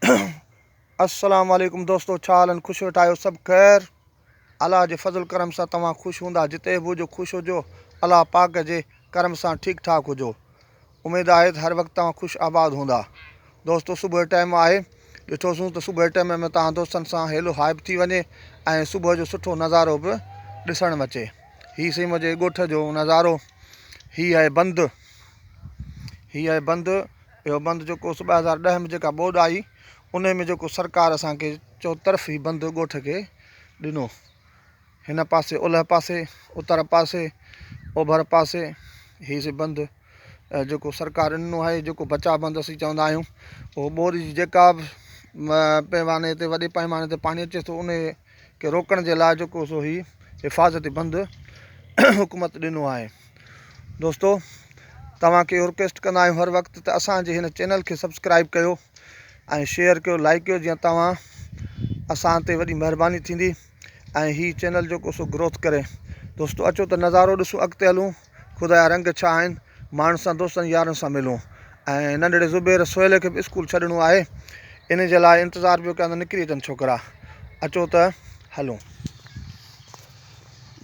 अस्सलाम वालेकुम दोस्तों, छा हाल खुश वेठायो सब खैर। अल्लाह जे फज़ल करम सां तव्हां खुश हूंदा, जिते बि हुजो खुश हुजो। अल्लाह पाक जे करम सां ठीक ठाक हुजो। उम्मीद आहे त हर वक्त तव्हां खुश आबाद हूंदा। दोस्तों सुबुह जो टाइम आहे, ॾिठोसीं त सुबुह जे टाइम में तव्हां दोस्तनि सां हेलो हाय बि थी वञे ऐं सुबुह जो सुठो नज़ारो बि ॾिसण में अचे। हीअ सही मुंहिंजे ॻोठ जो नज़ारो। हीअ आहे बंदि, हीअ आहे बंदि। इहो बंदि जेको 2010 में जेका ॿोॾि आई, उन में जेको सरकार असांखे चौतरफ़ी बंदि ॻोठ खे ॾिनो। हिन पासे ओलह पासे, उत्तर पासे, ओभर पासे हीअ से बंदि जेको सरकार ॾिनो आहे, जेको बचाव बंदि असीं चवंदा आहियूं। उहो ॿोरी जी जेका बि पैमाने ते वॾे पैमाने ते पाणी अचे थो, उन खे रोकण जे लाइ जेको सो ही हिफ़ाज़ती बंदि हुकूमत ॾिनो आहे। दोस्तों तव्हांखे रिक्वेस्ट कंदा आहियूं हर वक़्तु त असांजे हिन चैनल खे सब्सक्राइब कयो ऐं शेयर कयो, लाइक कयो, जीअं तव्हां असां ते वॾी महिरबानी थींदी ऐं हीअ चैनल जेको सो ग्रोथ करे। दोस्तों अचो त नज़ारो ॾिसूं, अॻिते हलूं, ख़ुदा जा रंग छा आहिनि, माण्हुनि सां दोस्तनि यारनि सां मिलूं। ऐं नंढड़े ज़ुबैर सोहेल खे बि स्कूल छॾिणो आहे, इन जे लाइ इंतज़ारु पियो कयां त निकिरी अचनि छोकिरा। अचो त हलूं।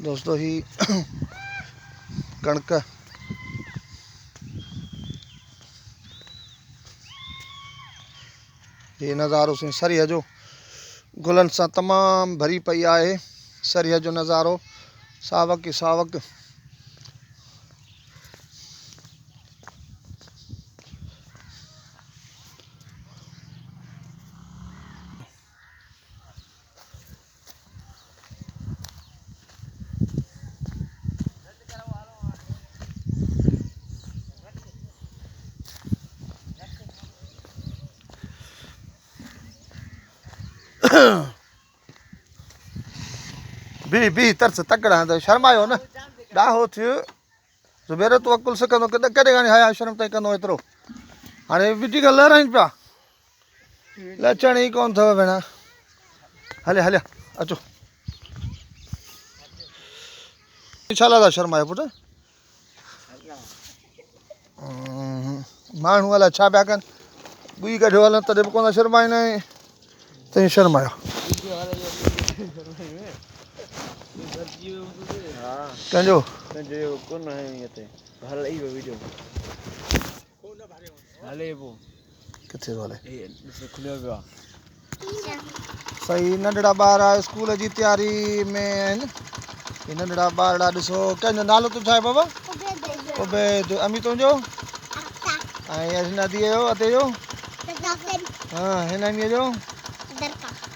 दोस्तों ही कणिक ये नज़ारो से सरीह जो गुलन सां तमाम भरी पई आहे। सरीह जो नज़ारो सावक ई सावक। बी तरस तकड़ा तो शर्मायो न, ॾाहो थियो। ज़ुबैर तूं अकुल सिखंदो, कॾहिं हाणे हया शर्म ताईं कंदो एतिरो। हाणे विटी खां लहराइनि पिया, लचण ई कोन अथव भेण। हलिया हलिया अचो। छा लाइ था शर्मायो पुटु? माण्हू अलाए छा पिया कनि, ॿुई कढियो हलनि तॾहिं बि कोन शर्माईंदा आहिनि, तई शर्मायो। कंहिंजो किथे थो हले? सही नंढड़ा ॿार स्कूल जी तयारी में आहिनि। ही नंढड़ा ॿारड़ा ॾिसो। कंहिंजो नालो तो छा आहे बाबा? उबैद। अमी तुंहिंजो? ऐं हिन धीअ जो, अते जो? हाँ, हिन अमीअ जो?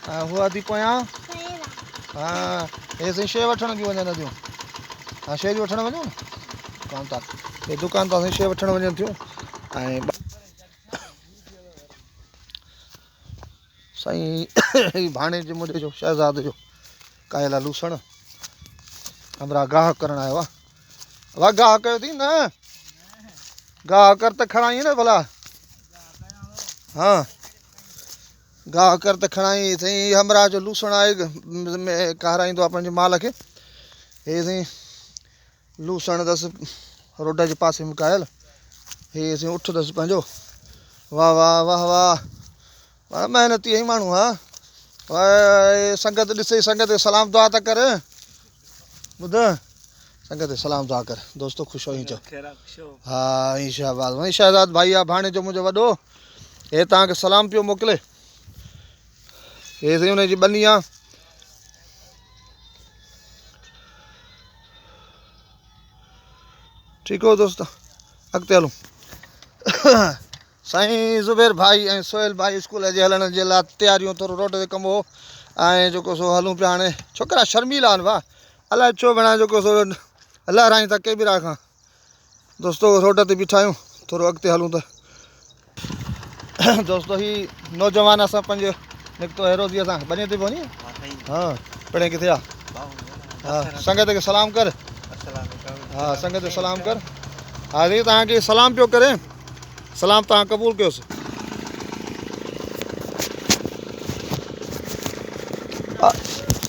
हूअ अधी पोयां? हाँ, हे साईं शइ वठण थियूं वञनि थियूं। हाँ, शइ जी वठण वञूं कोन था, हे दुकान तां शइ वठण वञनि थियूं। ऐं साईं भाणे जे मुंहिंजे जो शहज़ाद जो कायल लूसण हमरा गाह करण आयो आहे। वाह गाह कयो थी न, गाह कर त खणाई न भला। हाँ, गाह कर त खणाई। साईं हमरा जो लूसण आहे में कहराईंदो आहे पंहिंजे माल खे। हे साईं लूसण अथसि रोड जे पासे में कायल। हे साईं उठ अथसि पंहिंजो। वाह वाह वाह वाह वाह, महिनती ई माण्हू। हा वाह, संगत ॾिसे, संगत सलाम दुआ था कर। ॿुध, संगत सलाम दुआ कर। दोस्तों ख़ुशि होई चओ। हाँ ई शहबाज वही शहज़ाद भाई आहे, भाणे जो मुंहिंजो वॾो। हे तव्हांखे सलाम पियो मोकिले। हे साईं हुनजी बनी आहे। ठीकु हो दोस्त, अॻिते हलूं। साईं ज़ुबैर भाई ऐं सोहेल भाई स्कूल जे हलण जे लाइ तयारियूं, थोरो रोड ते कमु हो ऐं जेको सो हलूं पिया। हाणे छोकिरा शर्मीला आहिनि, वाह अलाए छो भेण, जेको सो लहरायूं था केबिरा खां। दोस्तों रोड ते बीठा आहियूं, थोरो अॻिते हलूं त। दोस्तों ही नौजवान असां पंहिंजो निकितो हेरोदीअ सां बने ते पवनी। हाँ, पढ़े किथे आहे? हाँ, संगत खे सलाम कर। हाँ, संगत खे सलाम कर। हाँ, तव्हांखे सलाम पियो करे, सलाम तव्हां क़बूल कयोसि।